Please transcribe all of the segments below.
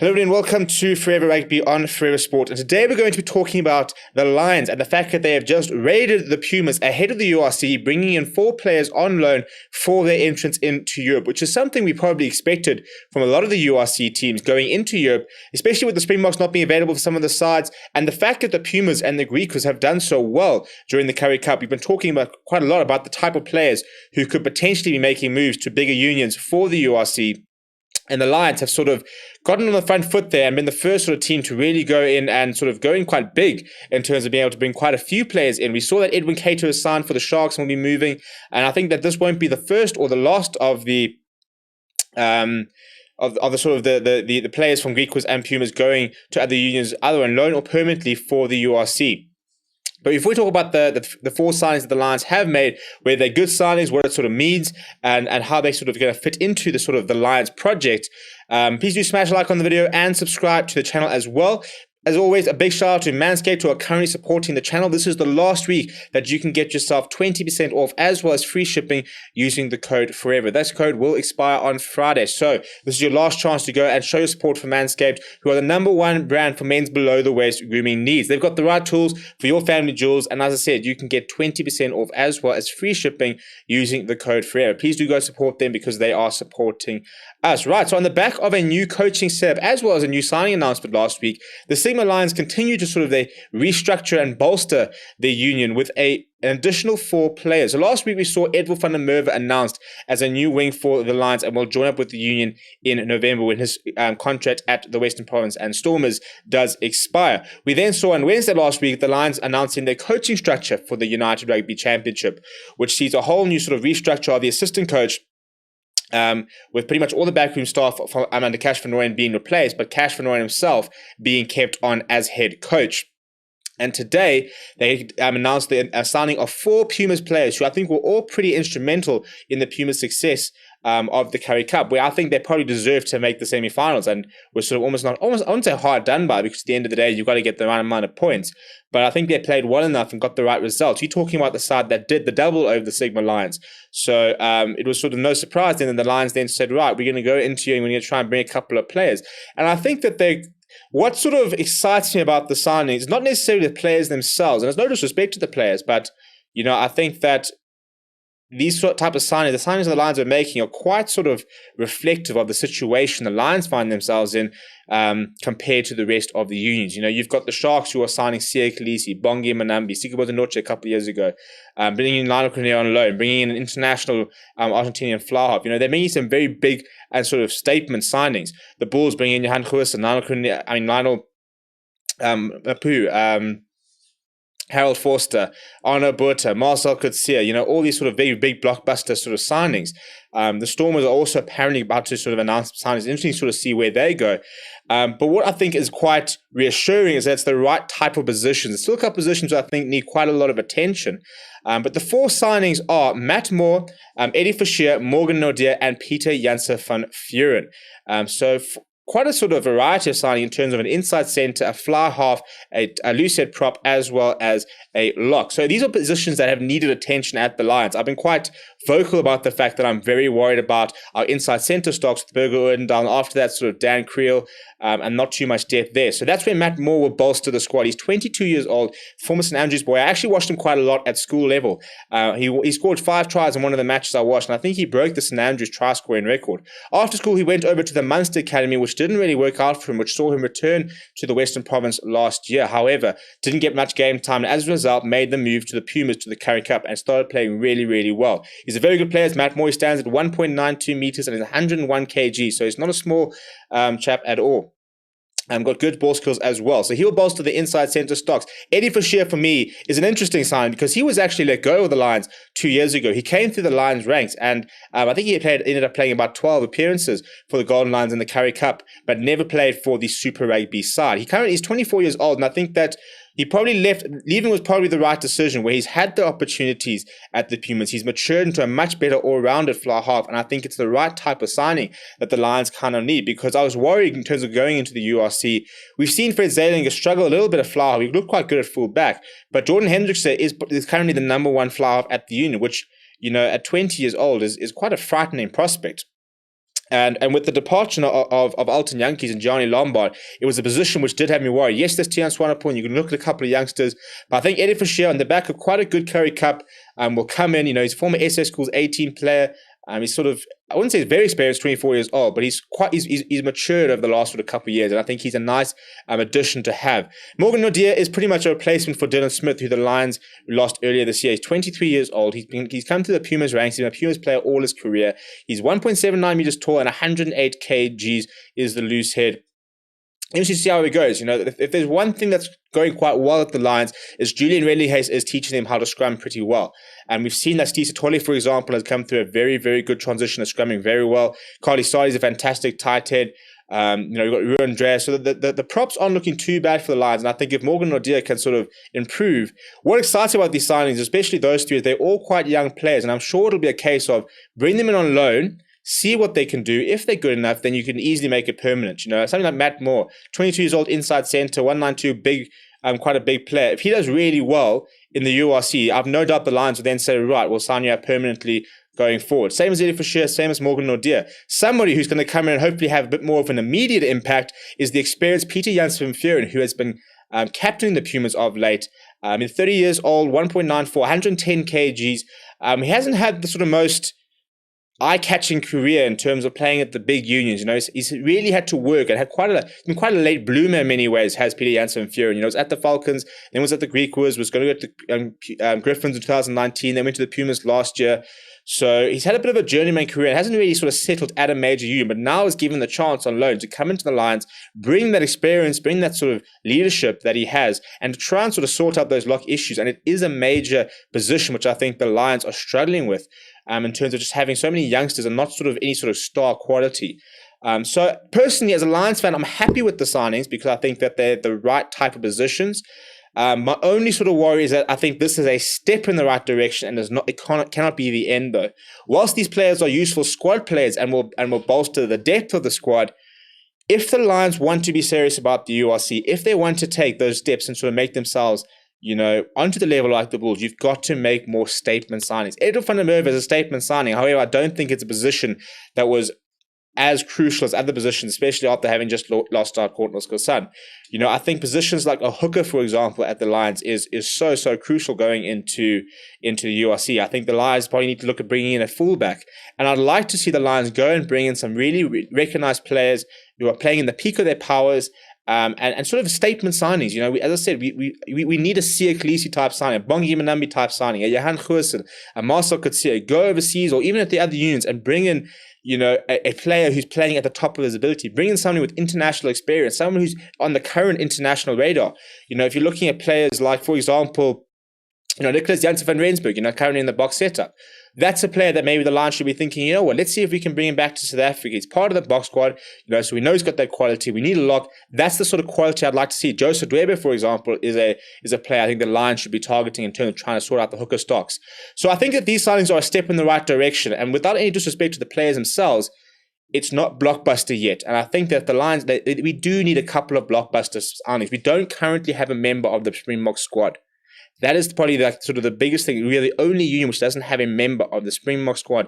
Hello everyone, welcome to Forever Rugby on Forever Sport. And today we're going to be talking about the Lions and the fact that they have just raided the Pumas ahead of the URC, bringing in 4 players on loan for their entrance into Europe, which is something we probably expected from a lot of the URC teams going into Europe, especially with the Springboks not being available for some of the sides, and the fact that the Pumas and the Griquas have done so well during the Currie Cup. We've been talking about quite a lot about the type of players who could potentially be making moves to bigger unions for the URC. And the Lions have sort of gotten on the front foot there and been the first sort of team to really go in and sort of go in quite big in terms of being able to bring quite a few players in. We saw that Edwin Cato has signed for the Sharks and will be moving. And I think that this won't be the first or the last of the the players from Griquas and Pumas going to other unions, either on loan or permanently for the URC. But if we talk about the 4 signings that the Lions have made, where they're good signings, what it sort of means, and how they sort of going to fit into the sort of the Lions project, please do smash a like on the video and subscribe to the channel as well. As always, a big shout out to Manscaped who are currently supporting the channel. This is the last week that you can get yourself 20% off as well as free shipping using the code FOREVER. That code will expire on Friday. So this is your last chance to go and show your support for Manscaped, who are the #1 brand for men's below the waist grooming needs. They've got the right tools for your family jewels. And as I said, you can get 20% off as well as free shipping using the code FOREVER. Please do go support them because they are supporting us. Right, so on the back of a new coaching setup as well as a new signing announcement last week, the Sigma Lions continue to sort of restructure and bolster their union with an additional 4 players. So last week we saw Edwin van der Merwe announced as a new wing for the Lions and will join up with the union in November when his contract at the Western Province and Stormers does expire. We then saw on Wednesday last week the Lions announcing their coaching structure for the United Rugby Championship, which sees a whole new sort of restructure of the assistant coach, with pretty much all the backroom staff under Cash van Rooyen being replaced, but Cash van Rooyen himself being kept on as head coach. And today, they announced the signing of 4 Pumas players who I think were all pretty instrumental in the Pumas' success of the Currie Cup, where I think they probably deserve to make the semi-finals and were sort of I wouldn't say hard done by, because at the end of the day, you've got to get the right amount of points. But I think they played well enough and got the right results. You're talking about the side that did the double over the Sigma Lions. So it was sort of no surprise then that the Lions then said, right, we're going to go into you and we're going to try and bring a couple of players. And I think that what sort of excites me about the signings is not necessarily the players themselves, and there's no disrespect to the players, but I think that these type of signings, the signings the Lions are making, are quite sort of reflective of the situation the Lions find themselves in compared to the rest of the unions. You've got the Sharks who are signing Siya Kolisi, Bongi Manambi, Sikoboza Noche a couple of years ago, bringing in Lionel Cornelius on loan, bringing in an international Argentinian fly half. They're making some very big and sort of statement signings. The Bulls bringing in Johan Goos and Lionel Mapu, Harold Forster, Arno Burta, Marcel Coetzee, all these sort of very big blockbuster sort of signings. The Stormers are also apparently about to sort of announce signings. It's interesting to sort of see where they go. But what I think is quite reassuring is that it's the right type of positions. There's still a couple of positions that I think need quite a lot of attention. But the 4 signings are Matt Moore, Eddie Fischer, Morgan Nordier, and Peter Janse van Vuren. Quite a sort of variety of signing in terms of an inside centre, a fly half, a loose head prop, as well as a lock. So these are positions that have needed attention at the Lions. I've been quite vocal about the fact that I'm very worried about our inside centre stocks with Berger Odendaal, after that sort of Dan Creel, and not too much depth there. So that's where Matt Moore will bolster the squad. He's 22 years old, former St Andrews boy. I actually watched him quite a lot at school level. He scored 5 tries in one of the matches I watched, and I think he broke the St Andrews try scoring record. After school, he went over to the Munster Academy, which didn't really work out for him, which saw him return to the Western Province last year. However, didn't get much game time, and as a result, made the move to the Pumas to the Currie Cup and started playing really, really well. He's a very good player. Matt Moore stands at 1.92 meters and is 101 kg, so he's not a small chap at all. Got good ball skills as well. So he'll bolster the inside centre stocks. Eddie Fischer, for me, is an interesting sign because he was actually let go of the Lions 2 years ago. He came through the Lions ranks, and I think he ended up playing about 12 appearances for the Golden Lions in the Currie Cup, but never played for the Super Rugby side. He currently is 24 years old, and I think that he probably leaving was probably the right decision, where he's had the opportunities at the Pumas. He's matured into a much better all-rounded fly half, and I think it's the right type of signing that the Lions kind of need, because I was worried in terms of going into the URC. We've seen Fred Zeilinger struggle a little bit at fly half. He looked quite good at full back, but Jordan Hendrickse is currently the #1 fly half at the union, which, at 20 years old is quite a frightening prospect. And with the departure of Alton Yankees and Gianni Lombard, it was a position which did have me worried. Yes, there's Tian Swanepoel, you can look at a couple of youngsters, but I think Eddie Fischer on the back of quite a good Curry Cup will come in. He's a former SA Schools 18 player. He's sort of, I wouldn't say he's very experienced, 24 years old, but he's matured over the last sort of couple of years, and I think he's a nice addition to have. Morgan Nordia is pretty much a replacement for Dylan Smith, who the Lions lost earlier this year. He's 23 years old. He's come to the Pumas ranks. He's been a Pumas player all his career. He's 1.79 meters tall and 108 kgs is the loose head. Interesting to see how it goes. If there's one thing that's going quite well at the Lions, is Julian Redley is teaching them how to scrum pretty well. And we've seen that Steve Satole, for example, has come through a very, very good transition of scrumming very well. Carly Sadi is a fantastic tight head. You've got Ruan Drea. So the props aren't looking too bad for the Lions. And I think if Morgan Nordia can sort of improve, what excites me about these signings, especially those three, is they're all quite young players. And I'm sure it'll be a case of bring them in on loan, see what they can do. If they're good enough, then you can easily make it permanent. Something like Matt Moore, 22 years old, inside center, 192, big, quite a big player. If he does really well in the URC, I've no doubt the Lions will then say, right, we'll sign you up permanently going forward. Same as Eddie Fischer, same as Morgan Nordia. Somebody who's going to come in and hopefully have a bit more of an immediate impact is the experienced Peter Janssen-Van who has been captaining the Pumas of late. 30 years old, 1.94, 110 kgs. He hasn't had the sort of most eye-catching career in terms of playing at the big unions. He's really had to work and had been quite a late bloomer in many ways, has Peter Janssen-Van. Was at the Falcons, then was at the Griquas, was going to go to the Griffins in 2019, then went to the Pumas last year. So he's had a bit of a journeyman career and hasn't really sort of settled at a major union, but now is given the chance on loan to come into the Lions, bring that experience, bring that sort of leadership that he has, and to try and sort of sort out those lock issues. And it is a major position, which I think the Lions are struggling with in terms of just having so many youngsters and not sort of any sort of star quality. So personally, as a Lions fan, I'm happy with the signings because I think that they're the right type of positions. My only sort of worry is that I think this is a step in the right direction and it cannot be the end though. Whilst these players are useful squad players and will bolster the depth of the squad, if the Lions want to be serious about the URC, if they want to take those steps and sort of make themselves onto the level like the Bulls, you've got to make more statement signings. Edel van der Merwe is a statement signing. However, I don't think it's a position that was as crucial as other positions, especially after having just lost out Courtney son. I think positions like a hooker, for example, at the Lions is so crucial going into the URC. I think the Lions probably need to look at bringing in a fullback. And I'd like to see the Lions go and bring in some really recognized players who are playing in the peak of their powers, and sort of statement signings. As I said, we need a Sia Khaleesi type signing, a Bongi Manambi type signing, a Johan Goosen, a Marcel Coetzee, go overseas or even at the other unions and bring in a player who's playing at the top of his ability. Bring in somebody with international experience, someone who's on the current international radar. If you're looking at players like, for example, Nicholas Janssen van Rensburg, currently in the box setup. That's a player that maybe the Lions should be thinking, let's see if we can bring him back to South Africa. He's part of the box squad, so we know he's got that quality. We need a lock. That's the sort of quality I'd like to see. Joseph Dwebe, for example, is a player I think the Lions should be targeting in terms of trying to sort out the hooker stocks. So I think that these signings are a step in the right direction. And without any disrespect to the players themselves, it's not blockbuster yet. And I think that the Lions, we do need a couple of blockbuster signings. We don't currently have a member of the Springbok squad. That is probably sort of the biggest thing. We're the only union which doesn't have a member of the Springbok squad.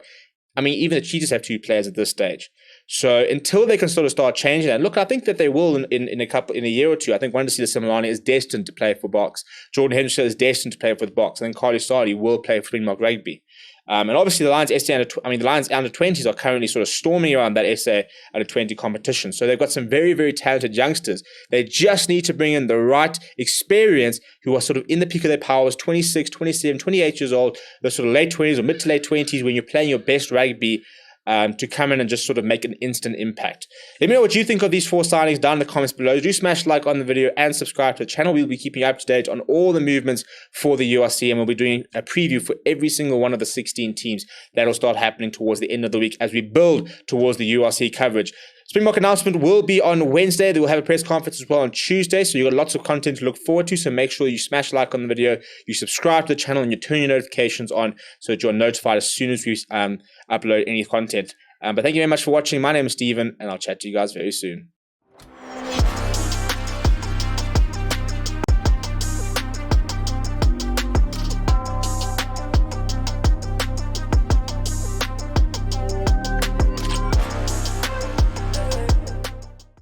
I mean, even the Cheetahs have 2 players at this stage. So until they can sort of start changing that, look, I think that they will in a year or two. I think Wandisile Simelane is destined to play for Boks. Jordan Henderson is destined to play for the Boks. And then Carly Sadi will play for Springbok Rugby. And obviously the Lions under 20s are currently sort of storming around that SA under 20 competition. So they've got some very, very talented youngsters. They just need to bring in the right experience who are sort of in the peak of their powers, 26, 27, 28 years old, the sort of late 20s or mid to late 20s when you're playing your best rugby, to come in and just sort of make an instant impact. Let me know what you think of these 4 signings down in the comments below. Do smash like on the video and subscribe to the channel. We'll be keeping you up to date on all the movements for the URC, and we'll be doing a preview for every single one of the 16 teams that'll start happening towards the end of the week as we build towards the URC coverage. Springbok announcement will be on Wednesday. They will have a press conference as well on Tuesday. So you've got lots of content to look forward to. So make sure you smash like on the video, you subscribe to the channel, and you turn your notifications on so that you're notified as soon as we upload any content. But thank you very much for watching. My name is Steven, and I'll chat to you guys very soon.